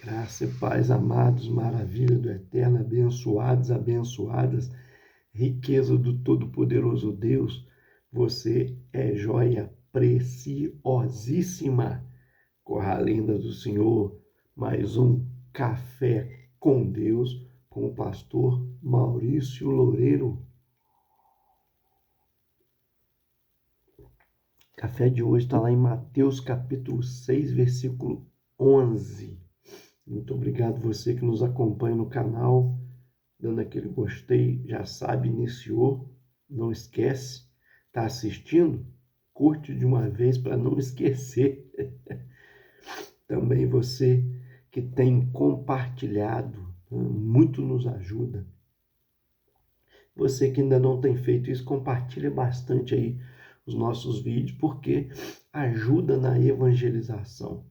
Graça e paz, amados, maravilha do Eterno, abençoados, abençoadas, riqueza do Todo-Poderoso Deus, você é joia preciosíssima. Corra linda do Senhor, mais um Café com Deus, com o pastor Maurício Loureiro. O café de hoje está lá em Mateus capítulo 6, versículo 11. Muito obrigado você que nos acompanha no canal, dando aquele gostei, já sabe, iniciou, não esquece, está assistindo? Curte de uma vez para não esquecer. Também você que tem compartilhado, muito nos ajuda. Você que ainda não tem feito isso, compartilha bastante aí os nossos vídeos, porque ajuda na evangelização.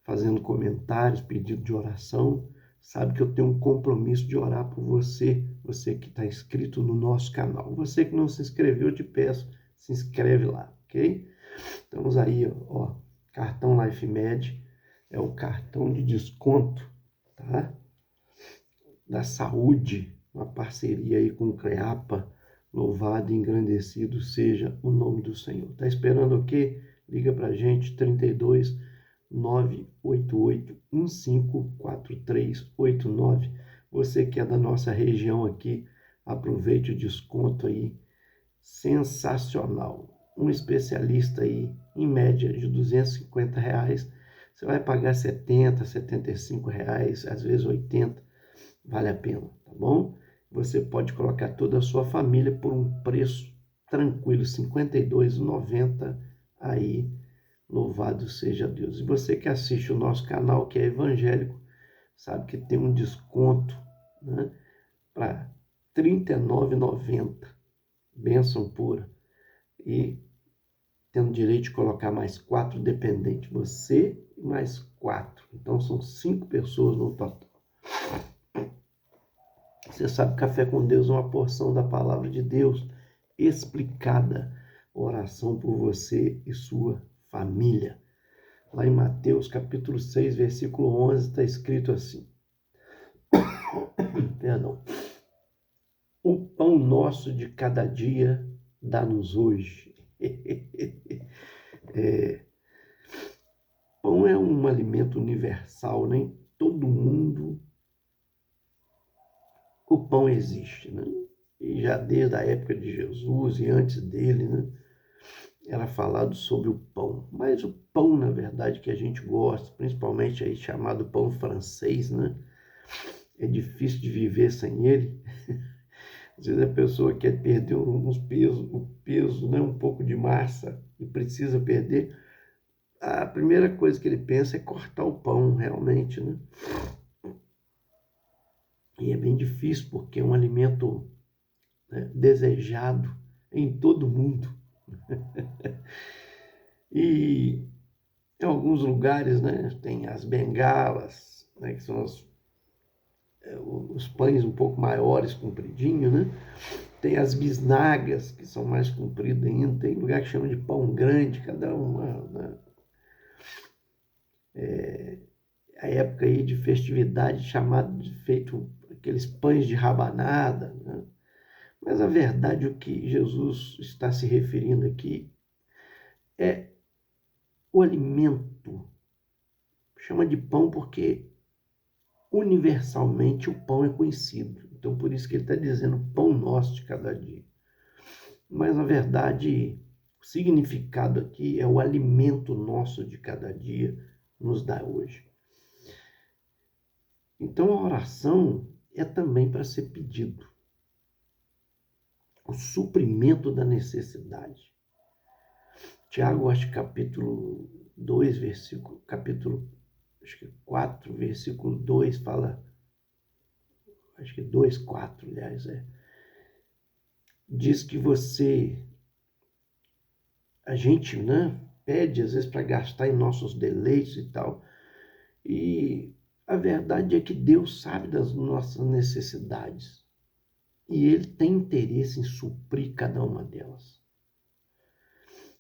Fazendo comentários, pedido de oração, sabe que eu tenho um compromisso de orar por você, você que está inscrito no nosso canal. Você que não se inscreveu, eu te peço, se inscreve lá, ok? Estamos aí, ó, cartão LifeMed, é o cartão de desconto, tá? Da saúde, uma parceria aí com o CREAPA, louvado e engrandecido seja o nome do Senhor. Tá esperando o quê? Liga pra gente, 32 988 154389. Você que é da nossa região aqui, aproveite o desconto aí, sensacional. Um especialista aí, em média de R$ 250, você vai pagar 70, R$ 75, às vezes 80, vale a pena, tá bom? Você pode colocar toda a sua família por um preço tranquilo, R$ 52,90 aí. Louvado seja Deus. E você que assiste o nosso canal, que é evangélico, sabe que tem um desconto, né, para R$ 39,90. Bênção pura. E tendo direito de colocar mais 4 dependentes. Você e mais 4. Então são 5 pessoas no total. Você sabe que Café com Deus é uma porção da palavra de Deus explicada. Oração por você e sua família. Lá em Mateus capítulo 6, versículo 11, está escrito assim. Perdão. O pão nosso de cada dia dá-nos hoje. Pão é um alimento universal, né? Em todo mundo o pão existe, né? E já desde a época de Jesus e antes dele, né? Era falado sobre o pão. Mas o pão, na verdade, que a gente gosta, principalmente aí chamado pão francês, né? É difícil de viver sem ele. Às vezes a pessoa quer perder o peso, né? Um pouco de massa e precisa perder. A primeira coisa que ele pensa é cortar o pão, realmente, né? E é bem difícil, porque é um alimento, né, desejado em todo mundo. E em alguns lugares, né, tem as bengalas, né, que são os pães um pouco maiores, compridinhos, né? Tem as bisnagas, que são mais compridas ainda. Tem lugar que chama de pão grande, cada uma, né? A época aí de festividade chamado de feito aqueles pães de rabanada, né? Mas a verdade, o que Jesus está se referindo aqui é o alimento. Chama de pão porque universalmente o pão é conhecido. Então por isso que ele está dizendo pão nosso de cada dia. Mas na verdade o significado aqui é o alimento nosso de cada dia nos dá hoje. Então a oração é também para ser pedido. O suprimento da necessidade. Tiago, acho que capítulo 2, capítulo 4, versículo 2, fala, acho que 2, 4, aliás, diz que a gente, né, pede às vezes para gastar em nossos deleites e tal, e a verdade é que Deus sabe das nossas necessidades, e Ele tem interesse em suprir cada uma delas.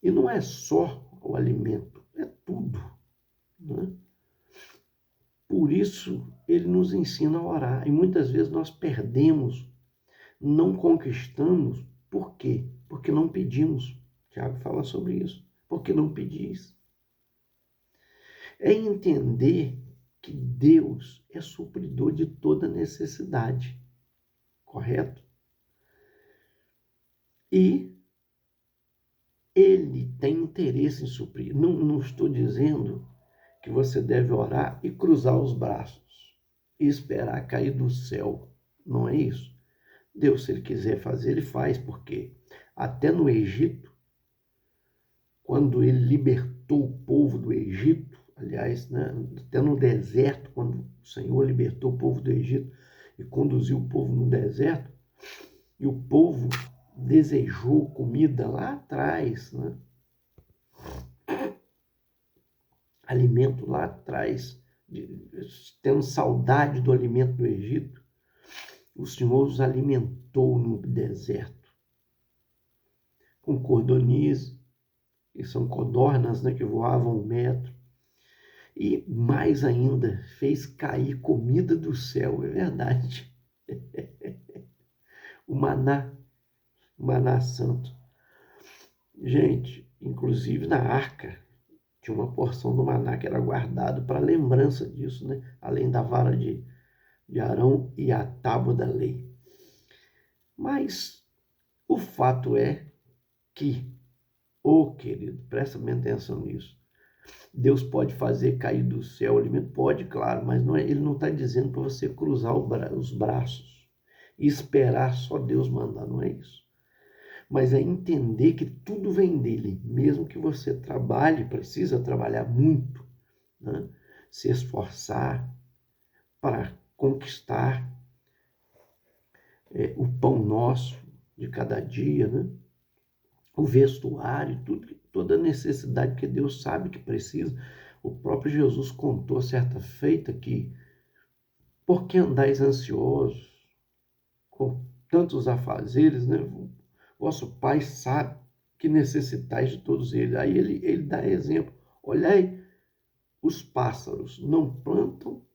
E não é só o alimento, é tudo, né? Por isso, ele nos ensina a orar. E muitas vezes nós perdemos, não conquistamos. Por quê? Porque não pedimos. Tiago fala sobre isso. Porque não pedis. É entender que Deus é supridor de toda necessidade. Correto? E ele tem interesse em suprir. Não estou dizendo que você deve orar e cruzar os braços e esperar cair do céu. Não é isso. Deus, se ele quiser fazer, ele faz, porque até no Egito, quando ele libertou o povo do Egito, aliás, né, até no deserto, quando o Senhor libertou o povo do Egito e conduziu o povo no deserto, e o povo desejou comida lá atrás, né? Alimento lá atrás, tendo saudade do alimento do Egito, o Senhor os alimentou no deserto, com cordoniz, que são codornas, né, que voavam 1 metro, e mais ainda, fez cair comida do céu, é verdade. O maná santo. Gente, inclusive na arca, tinha uma porção do maná que era guardado para lembrança disso, né? Além da vara de Arão e a tábua da lei. Mas o fato é que, querido, presta bem atenção nisso. Deus pode fazer cair do céu o alimento? Pode, claro, mas não é, ele não está dizendo para você cruzar os braços e esperar só Deus mandar, não é isso. Mas é entender que tudo vem dele, mesmo que você trabalhe, precisa trabalhar muito, né? Se esforçar para conquistar o pão nosso de cada dia, né? O vestuário, toda a necessidade que Deus sabe que precisa. O próprio Jesus contou certa feita que, por que andais ansiosos, com tantos afazeres, né? Vosso Pai sabe que necessitais de todos eles. Aí ele dá exemplo. Olhai os pássaros, não plantam,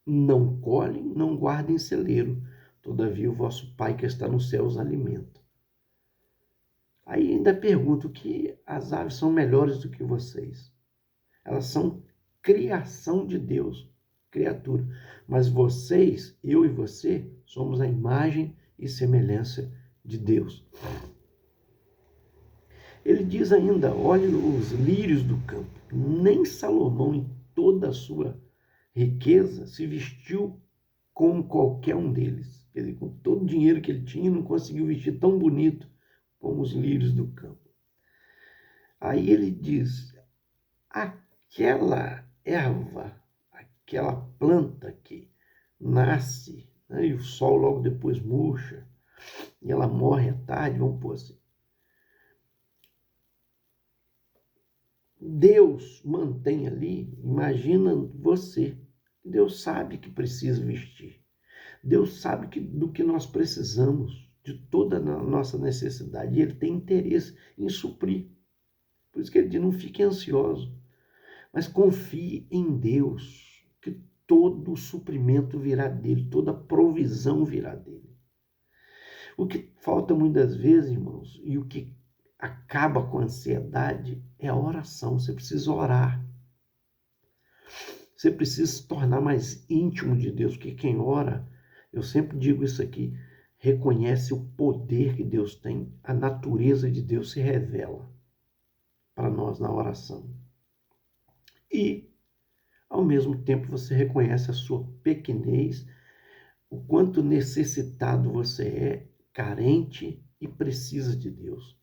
não colhem, não guardem em celeiro. Todavia o vosso Pai que está nos céus alimenta. Aí ainda pergunto que as aves são melhores do que vocês. Elas são criação de Deus, criatura. Mas vocês, eu e você, somos a imagem e semelhança de Deus. Ele diz ainda, olhe os lírios do campo. Nem Salomão, em toda a sua riqueza, se vestiu como qualquer um deles. Quer dizer, com todo o dinheiro que ele tinha, não conseguiu vestir tão bonito como os lírios do campo. Aí ele diz, aquela erva, aquela planta que nasce, né, e o sol logo depois murcha, e ela morre à tarde, vamos pôr assim. Deus mantém ali, imagina você, Deus sabe que precisa vestir, Deus sabe do que nós precisamos, de toda a nossa necessidade, e Ele tem interesse em suprir. Por isso que Ele diz, não fique ansioso, mas confie em Deus, que todo o suprimento virá dEle, toda a provisão virá dEle. O que falta muitas vezes, irmãos, e o que acaba com a ansiedade é a oração. Você precisa orar. Você precisa se tornar mais íntimo de Deus, porque quem ora, eu sempre digo isso aqui, reconhece o poder que Deus tem, a natureza de Deus se revela para nós na oração. E, ao mesmo tempo, você reconhece a sua pequenez, o quanto necessitado você é, carente e precisa de Deus.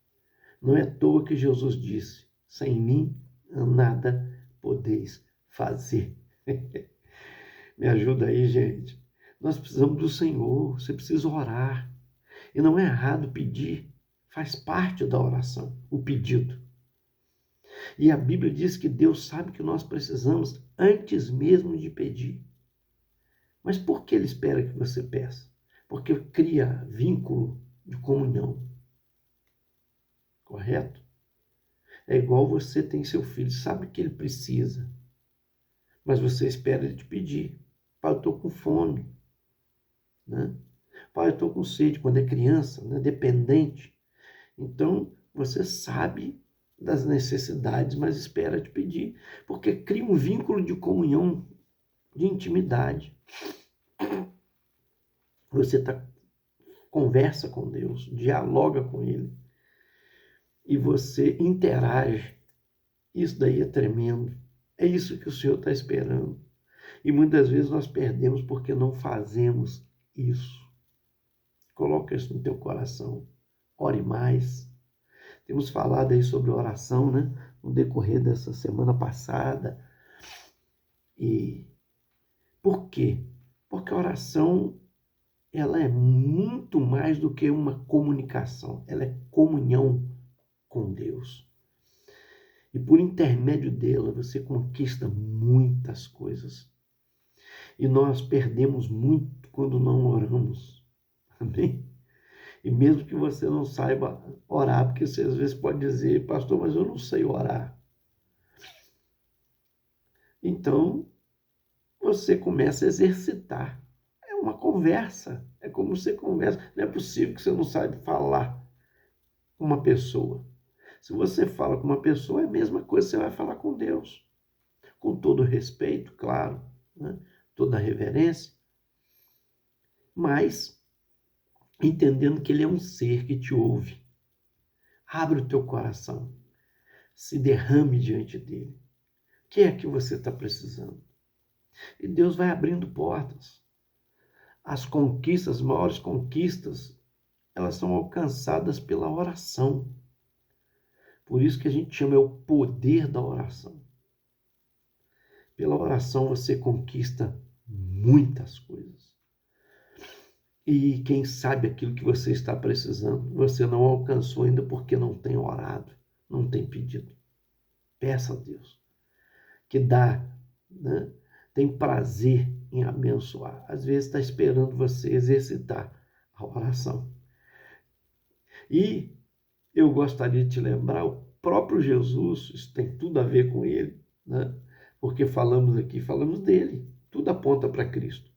Não é à toa que Jesus disse, sem mim nada podeis fazer. Me ajuda aí, gente. Nós precisamos do Senhor, você precisa orar. E não é errado pedir, faz parte da oração, o pedido. E a Bíblia diz que Deus sabe que nós precisamos antes mesmo de pedir. Mas por que Ele espera que você peça? Porque cria vínculo de comunhão. Correto? É igual você tem seu filho, sabe que ele precisa. Mas você espera ele te pedir. Pai, eu estou com fome. Né? Pai, eu estou com sede. Quando é criança, né? Dependente. Então, você sabe das necessidades, mas espera te pedir. Porque cria um vínculo de comunhão, de intimidade. Você conversa com Deus, dialoga com Ele. E você interage. Isso daí é tremendo. É isso que o Senhor está esperando. E muitas vezes nós perdemos porque não fazemos isso. Coloca isso no teu coração. Ore mais. Temos falado aí sobre oração, né? No decorrer dessa semana passada. E por quê? Porque a oração, ela é muito mais do que uma comunicação. Ela é comunhão com Deus. E por intermédio dela, você conquista muitas coisas. E nós perdemos muito quando não oramos. Amém? E mesmo que você não saiba orar, porque você às vezes pode dizer, pastor, mas eu não sei orar. Então, você começa a exercitar. É uma conversa. É como você conversa. Não é possível que você não saiba falar com uma pessoa. Se você fala com uma pessoa, é a mesma coisa que você vai falar com Deus. Com todo respeito, claro, né? Toda reverência, mas entendendo que Ele é um ser que te ouve. Abre o teu coração, se derrame diante dele. O que é que você está precisando? E Deus vai abrindo portas. As conquistas, as maiores conquistas, elas são alcançadas pela oração. Por isso que a gente chama o poder da oração. Pela oração você conquista muitas coisas. E quem sabe aquilo que você está precisando, você não alcançou ainda porque não tem orado, não tem pedido. Peça a Deus, que dá, né? Tem prazer em abençoar. Às vezes está esperando você exercitar a oração. E eu gostaria de te lembrar, o próprio Jesus, isso tem tudo a ver com ele, né? Porque falamos aqui, falamos dele, tudo aponta para Cristo.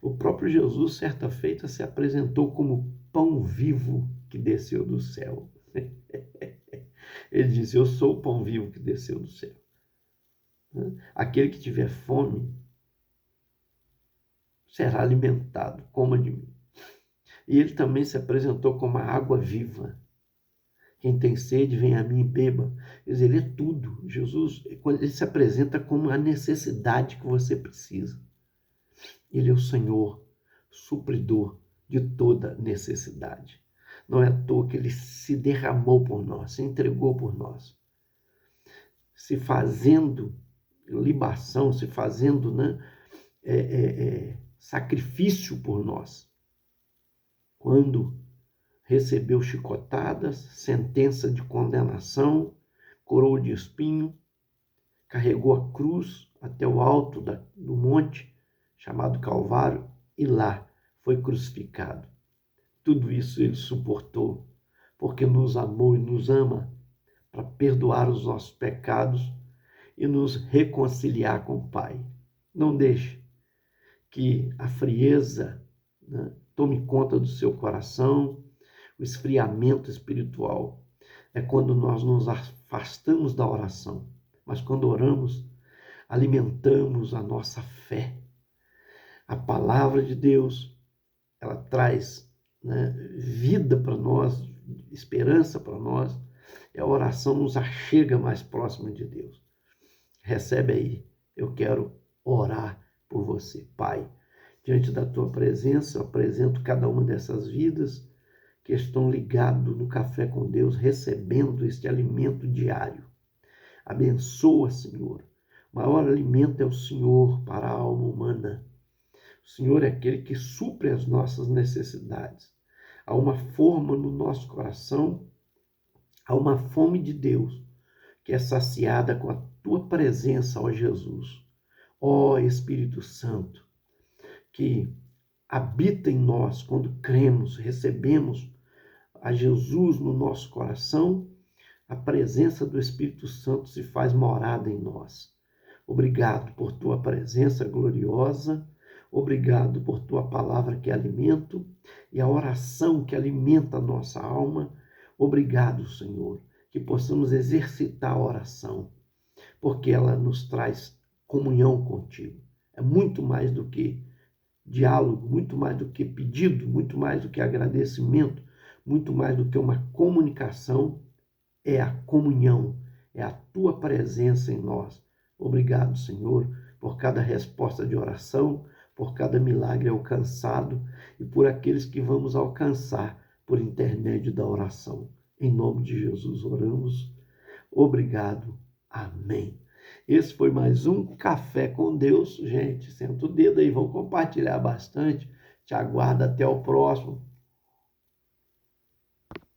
O próprio Jesus, certa feita, se apresentou como pão vivo que desceu do céu. Ele disse, eu sou o pão vivo que desceu do céu. Aquele que tiver fome será alimentado, coma de mim. E ele também se apresentou como a água viva. Quem tem sede, vem a mim e beba. Quer dizer, ele é tudo. Jesus, ele se apresenta como a necessidade que você precisa. Ele é o Senhor, supridor de toda necessidade. Não é à toa que ele se derramou por nós, se entregou por nós. Se fazendo libação, se fazendo, né, sacrifício por nós. Quando recebeu chicotadas, sentença de condenação, coroa de espinho, carregou a cruz até o alto do monte, chamado Calvário, e lá foi crucificado. Tudo isso ele suportou, porque nos amou e nos ama, para perdoar os nossos pecados e nos reconciliar com o Pai. Não deixe que a frieza, né, tome conta do seu coração. O esfriamento espiritual é quando nós nos afastamos da oração. Mas quando oramos, alimentamos a nossa fé. A palavra de Deus, ela traz, né, vida para nós, esperança para nós. E a oração nos achega mais próximo de Deus. Recebe aí. Eu quero orar por você, Pai. Diante da tua presença, eu apresento cada uma dessas vidas que estão ligados no Café com Deus, recebendo este alimento diário. Abençoa, Senhor. O maior alimento é o Senhor para a alma humana. O Senhor é aquele que supre as nossas necessidades. Há uma forma no nosso coração, há uma fome de Deus que é saciada com a tua presença, ó Jesus. Ó Espírito Santo, que habita em nós quando cremos, recebemos a Jesus no nosso coração, a presença do Espírito Santo se faz morada em nós. Obrigado por tua presença gloriosa. Obrigado por tua palavra que é alimento e a oração que alimenta a nossa alma. Obrigado, Senhor, que possamos exercitar a oração, porque ela nos traz comunhão contigo. É muito mais do que diálogo, muito mais do que pedido, muito mais do que agradecimento, muito mais do que uma comunicação, é a comunhão, é a tua presença em nós. Obrigado, Senhor, por cada resposta de oração, por cada milagre alcançado e por aqueles que vamos alcançar por intermédio da oração. Em nome de Jesus oramos. Obrigado. Amém. Esse foi mais um Café com Deus. Gente, senta o dedo aí, vão compartilhar bastante. Te aguardo até o próximo.